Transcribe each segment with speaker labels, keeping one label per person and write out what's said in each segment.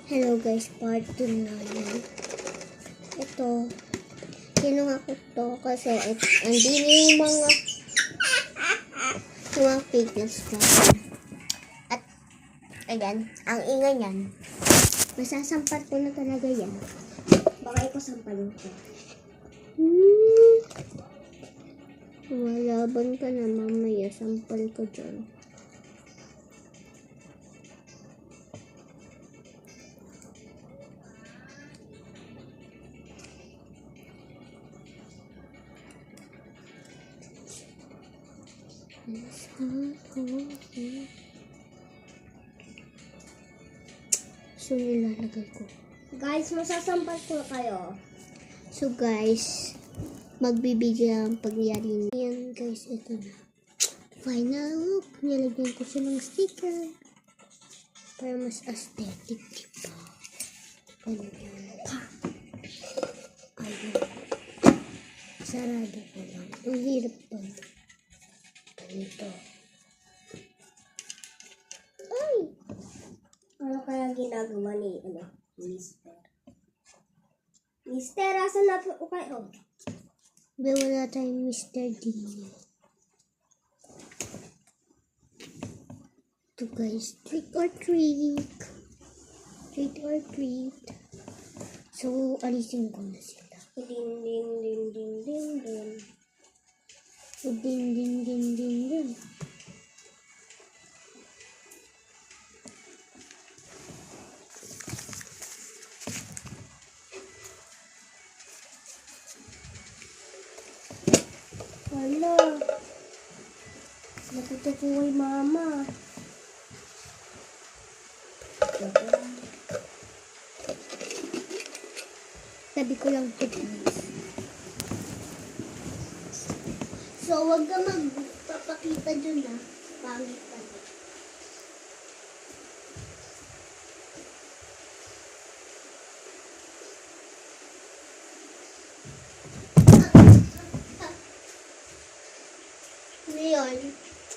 Speaker 1: Hello guys, part 2 na yan. Ito, kinuha ko to kasi andini yung mga fitness na. At, ayan, ang ingay yan. Masasampal ko na talaga yan. Baka ipasampalin ko. Malaban ka na mamaya, sampal ko dyan. So, nilalagay ko.
Speaker 2: Guys, masasampal ko kayo.
Speaker 1: So, guys, magbibigyan ang pagyari. Ayan, guys, ito na. Final look. Nilagyan ko siya ng sticker. Para mas aesthetic, diba? Ganyan. Ayun. Sarado ko lang. Ang hirap pa. Ganito. Ay!
Speaker 2: Ano kaya ginagawa ni, Mister? Mister, asan na po kayo?
Speaker 1: Wala tayong Mr. D. Ito guys, trick or treat. Treat or treat. So, alisin ko na sila.
Speaker 2: Ding, ding, ding, ding, ding, ding.
Speaker 1: Ding, ding, ding, ding, ding.
Speaker 2: Hala. Natutukoy mama.
Speaker 1: Sabi ko lang ito guys.
Speaker 2: So, wag ka magpapakita dun na. Pangit ka.
Speaker 1: Ngayon,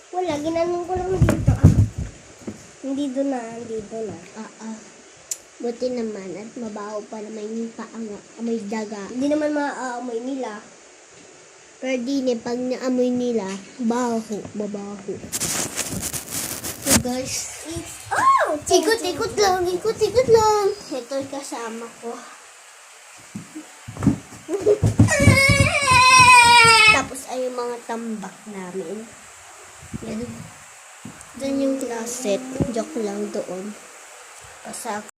Speaker 2: Wala, ginanong ko lang dito. Hindi doon na, dito na.
Speaker 1: buti naman at mabaho pa naman yung amoy daga.
Speaker 2: Hindi naman maaamoy nila.
Speaker 1: Pero di pag naamoy nila, mabaho. So guys, ikot-ikot lang. Ito yung kasama ko. Tapos ay yung mga tambak namin. Yan. Doon yung closet. Joke lang doon. Kasi